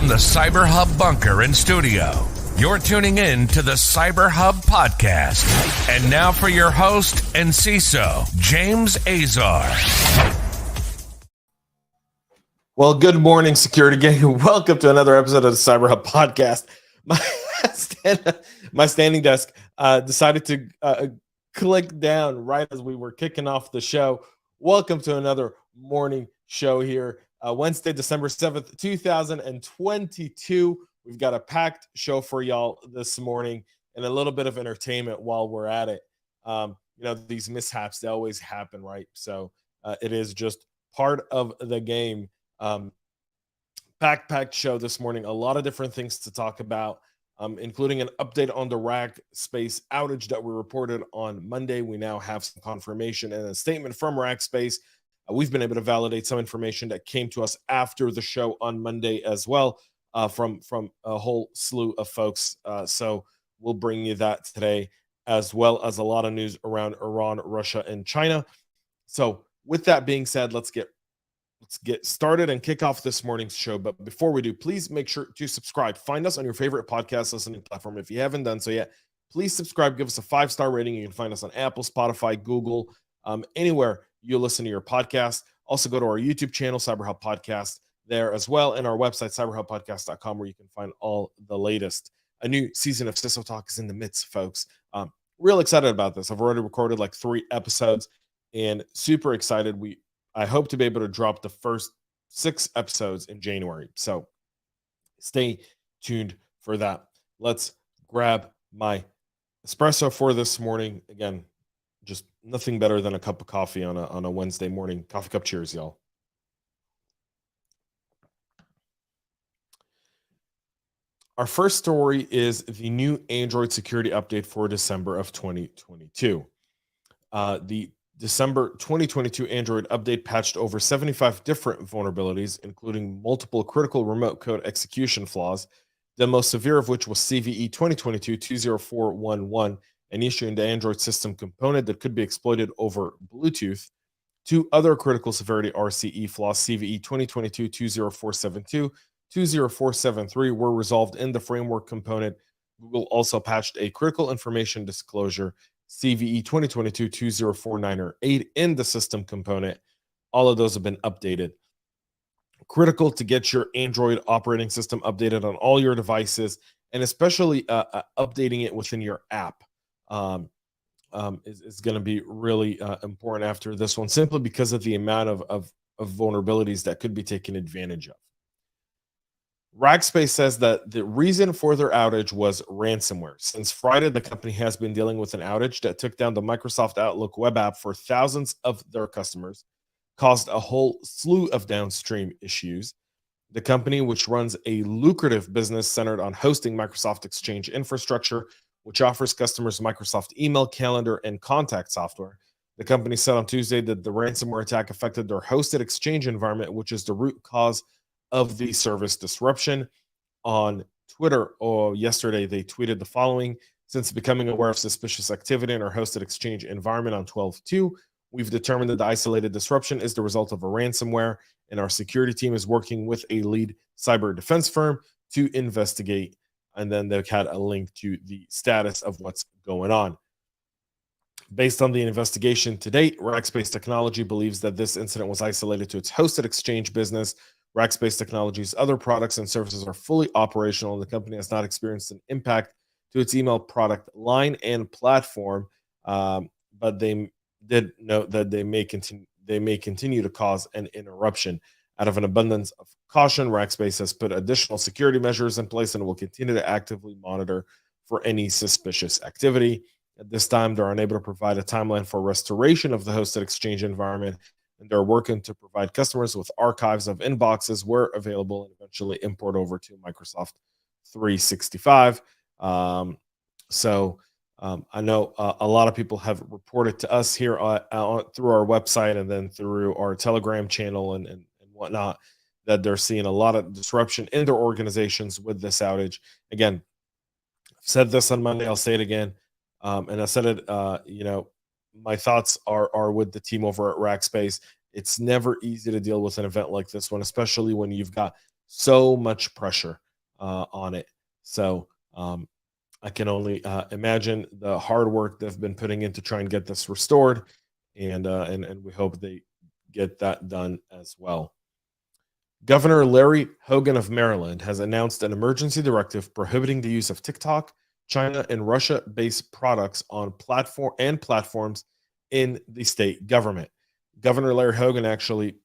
from the CyberHub bunker and studio, you're tuning in to the CyberHub Podcast. And now for your host and CISO, James Azar. Well, good morning, security gang. Welcome to another episode of the CyberHub Podcast. My standing desk decided to click down right as we were kicking off the show. Welcome to another morning show here. Wednesday, December 7th, 2022. We've got a packed show for y'all this morning and a little bit of entertainment while we're at it. These mishaps, they always happen, right? So it is just part of the game. Packed show this morning. A lot of different things to talk about, including an update on the Rackspace outage that we reported on Monday. We now have some confirmation and a statement from Rackspace. We've been able to validate some information that came to us after the show on Monday as well, from a whole slew of folks. So we'll bring you that today, as well as a lot of news around Iran, Russia, and China. So with that being said, let's get started and kick off this morning's show. But before we do, please make sure to subscribe. Find us on your favorite podcast listening platform. If you haven't done so yet, please subscribe. Give us a 5-star rating. You can find us on Apple, Spotify, Google, anywhere you listen to your podcast. Also go to our YouTube channel, CyberHub Podcast, there as well, and our website, cyberhubpodcast.com, where you can find all the latest. A new season of CISO Talk is in the midst, folks. Real excited about this. I've already recorded like 3 episodes and super excited. I hope to be able to drop the first 6 episodes in January. So stay tuned for that. Let's grab my espresso for this morning. Again, just nothing better than a cup of coffee on a Wednesday morning. Coffee cup cheers, y'all. Our first story is the new Android security update for December of 2022. The December 2022 Android update patched over 75 different vulnerabilities, including multiple critical remote code execution flaws, the most severe of which was CVE 2022-20411, an issue in the Android system component that could be exploited over Bluetooth. 2 other critical severity RCE flaws, CVE 2022-20472, 20473, were resolved in the framework component. Google also patched a critical information disclosure, CVE 2022-20498, in the system component. All of those have been updated. Critical to get your Android operating system updated on all your devices, and especially updating it within your app is going to be really important after this one, simply because of the amount of vulnerabilities that could be taken advantage of. Rackspace says that the reason for their outage was ransomware. Since Friday, the company has been dealing with an outage that took down the Microsoft Outlook web app for thousands of their customers, caused a whole slew of downstream issues. The company, which runs a lucrative business centered on hosting Microsoft Exchange infrastructure, which offers customers Microsoft email, calendar, and contact software. The company said on Tuesday that the ransomware attack affected their hosted Exchange environment, which is the root cause of the service disruption. On Twitter yesterday, they tweeted the following: since becoming aware of suspicious activity in our hosted Exchange environment on 12/2, we've determined that the isolated disruption is the result of a ransomware, and our security team is working with a lead cyber defense firm to investigate. And then they had a link to the status of what's going on. Based on the investigation to date, Rackspace Technology believes that this incident was isolated to its hosted Exchange business. Rackspace Technology's other products and services are fully operational, and the company has not experienced an impact to its email product line and platform. But they did note that they may continue to cause an interruption. Out of an abundance of caution, Rackspace has put additional security measures in place and will continue to actively monitor for any suspicious activity. At this time, they're unable to provide a timeline for restoration of the hosted Exchange environment, and they're working to provide customers with archives of inboxes where available and eventually import over to Microsoft 365. I know a lot of people have reported to us here through our website and then through our Telegram channel and whatnot, that they're seeing a lot of disruption in their organizations with this outage. Again, I've said this on Monday, I'll say it again. And I said it, my thoughts are with the team over at Rackspace. It's never easy to deal with an event like this one, especially when you've got so much pressure on it. So I can only imagine the hard work they've been putting in to try and get this restored, and we hope they get that done as well. Governor Larry Hogan of Maryland has announced an emergency directive prohibiting the use of TikTok, China, and Russia-based products on platforms in the state government. Governor Larry Hogan actually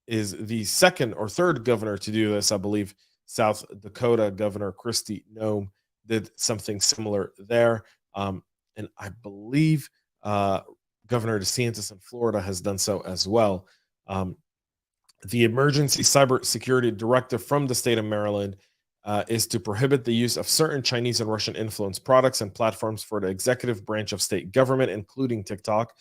is the second or third governor to do this. I believe South Dakota Governor Kristi Noem did something similar there. And I believe Governor DeSantis in Florida has done so as well. The emergency cybersecurity directive from the state of Maryland is to prohibit the use of certain Chinese and Russian influence products and platforms for the executive branch of state government, including TikTok.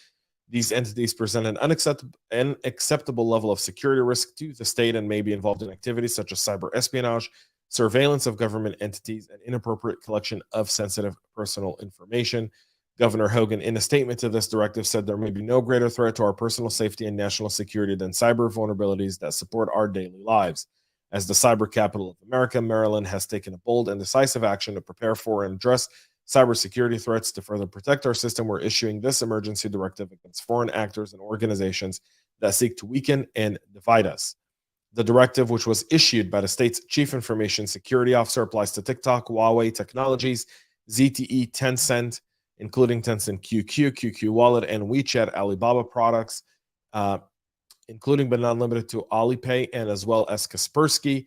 These entities present an unacceptable level of security risk to the state and may be involved in activities such as cyber espionage, surveillance of government entities, and inappropriate collection of sensitive personal information. Governor Hogan, in a statement to this directive, said there may be no greater threat to our personal safety and national security than cyber vulnerabilities that support our daily lives. As the cyber capital of America, Maryland has taken a bold and decisive action to prepare for and address cybersecurity threats. To further protect our system, we're issuing this emergency directive against foreign actors and organizations that seek to weaken and divide us. The directive, which was issued by the state's chief information security officer, applies to TikTok, Huawei Technologies, ZTE, Tencent, including Tencent QQ, QQ Wallet, and WeChat Alibaba products, including but not limited to Alipay and as well as Kaspersky.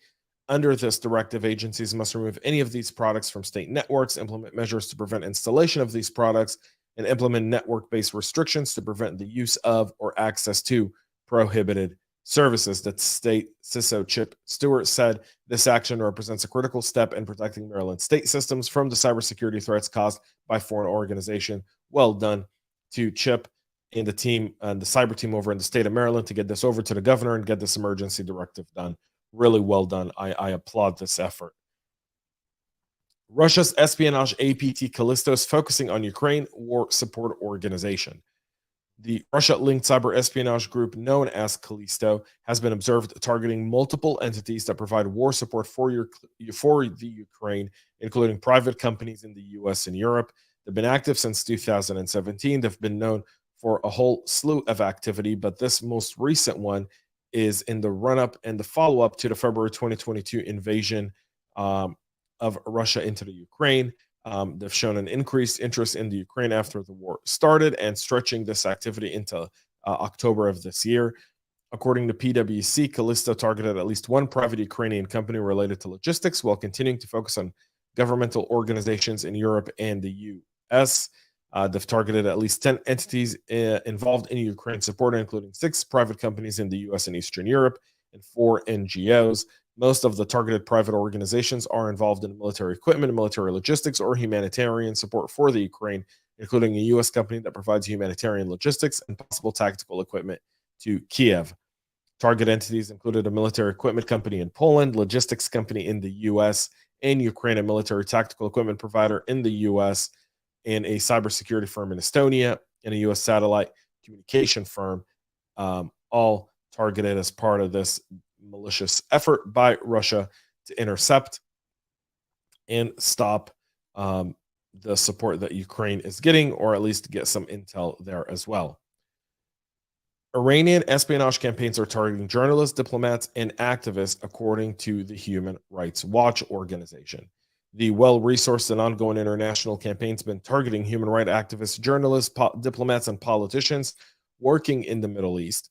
Under this directive, agencies must remove any of these products from state networks, implement measures to prevent installation of these products, and implement network-based restrictions to prevent the use of or access to prohibited services. That state CISO Chip Stewart said this action represents a critical step in protecting Maryland state systems from the cybersecurity threats caused by foreign organization. Well done to Chip and the team and the cyber team over in the state of Maryland to get this over to the governor and get this emergency directive done. Really well done. I applaud this effort. Russia's espionage APT Callisto is focusing on Ukraine war support organization. The Russia-linked cyber espionage group known as Callisto has been observed targeting multiple entities that provide war support for the Ukraine, including private companies in the US and Europe. They've been active since 2017. They've been known for a whole slew of activity, but this most recent one is in the run-up and the follow-up to the February 2022 invasion of Russia into the Ukraine. They've shown an increased interest in the Ukraine after the war started and stretching this activity into October of this year. According to PwC, Callisto targeted at least one private Ukrainian company related to logistics while continuing to focus on governmental organizations in Europe and the US. They've targeted at least 10 entities involved in Ukraine support, including 6 private companies in the US and Eastern Europe and 4 NGOs. Most of the targeted private organizations are involved in military equipment, military logistics, or humanitarian support for the Ukraine, including a U.S. company that provides humanitarian logistics and possible tactical equipment to Kiev. Target entities included a military equipment company in Poland, logistics company in the U.S., and Ukraine, a military tactical equipment provider in the U.S., and a cybersecurity firm in Estonia, and a U.S. satellite communication firm, all targeted as part of this malicious effort by Russia to intercept and stop the support that Ukraine is getting, or at least get some intel there as well. Iranian espionage campaigns are targeting journalists, diplomats, and activists, according to the Human Rights Watch organization. The well-resourced and ongoing international campaign has been targeting human rights activists, journalists, diplomats, and politicians working in the Middle East.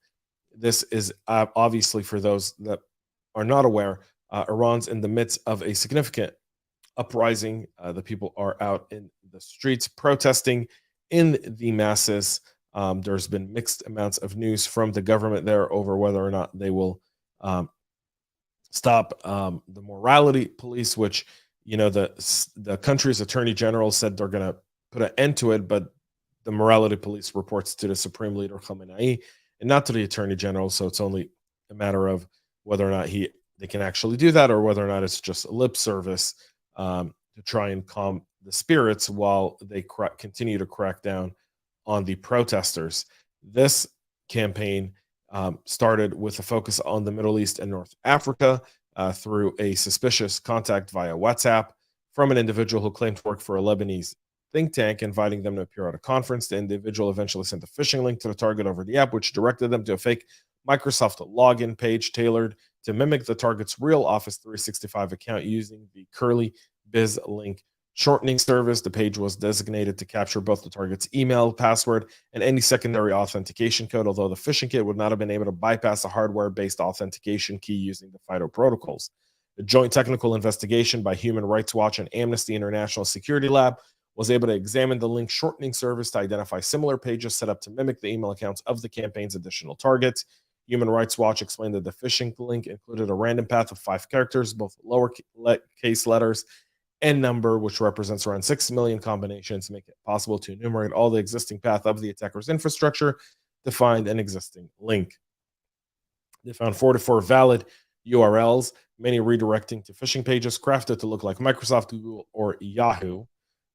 This is obviously, for those that are not aware, Iran's in the midst of a significant uprising. The people are out in the streets protesting in the masses. There's been mixed amounts of news from the government there over whether or not they will stop the morality police, which, you know, the country's attorney general said they're going to put an end to it, but the morality police reports to the Supreme Leader Khamenei and not to the attorney general. So it's only a matter of whether or not they can actually do that, or whether or not it's just lip service to try and calm the spirits while they continue to crack down on the protesters. This campaign started with a focus on the Middle East and North Africa. through a suspicious contact via WhatsApp from an individual who claimed to work for a Lebanese think tank, inviting them to appear at a conference. The individual eventually sent a phishing link to the target over the app, which directed them to a fake Microsoft login page tailored to mimic the target's real Office 365 account using the curly biz link shortening service. The page was designated to capture both the target's email, password, and any secondary authentication code, although the phishing kit would not have been able to bypass a hardware-based authentication key using the FIDO protocols. A joint technical investigation by Human Rights Watch and Amnesty International Security Lab was able to examine the link shortening service to identify similar pages set up to mimic the email accounts of the campaign's additional targets. Human Rights Watch explained that the phishing link included a random path of 5 characters, both lowercase letters and number, which represents around 6 million combinations, to make it possible to enumerate all the existing path of the attacker's infrastructure to find an existing link. They found 44 valid URLs, many redirecting to phishing pages crafted to look like Microsoft, Google, or Yahoo.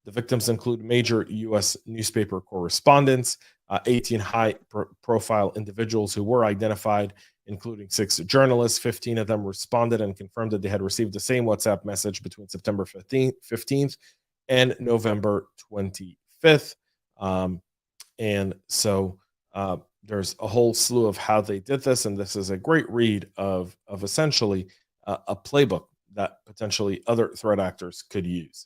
The victims include major U.S. newspaper correspondents, 18 high-profile individuals who were identified, including 6 journalists. 15 of them responded and confirmed that they had received the same WhatsApp message between September 15th and November 25th. And so there's a whole slew of how they did this, and this is a great read of essentially a playbook that potentially other threat actors could use.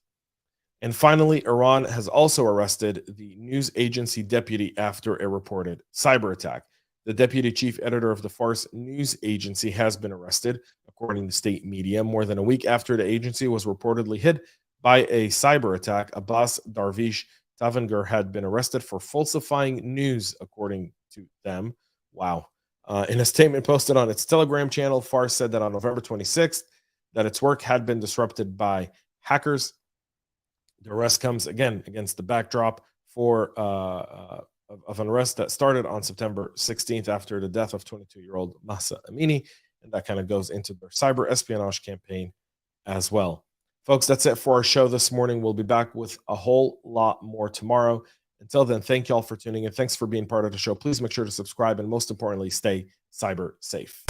And finally, Iran has also arrested the news agency deputy after a reported cyber attack. The deputy chief editor of the Fars news agency has been arrested, according to state media, more than a week after the agency was reportedly hit by a cyber attack. Abbas Darvish Tavangar had been arrested for falsifying news, according to them. Wow. In a statement posted on its Telegram channel, Fars said that on November 26th, that its work had been disrupted by hackers. The arrest comes again against the backdrop of an arrest that started on September 16th after the death of 22-year-old Mahsa Amini, and that kind of goes into their cyber espionage campaign as well. Folks, that's it for our show this morning. We'll be back with a whole lot more tomorrow. Until then, thank you all for tuning in. Thanks for being part of the show. Please make sure to subscribe, and most importantly, stay cyber safe.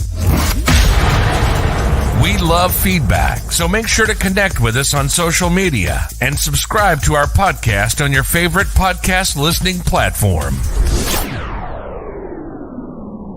We love feedback, so make sure to connect with us on social media and subscribe to our podcast on your favorite podcast listening platform.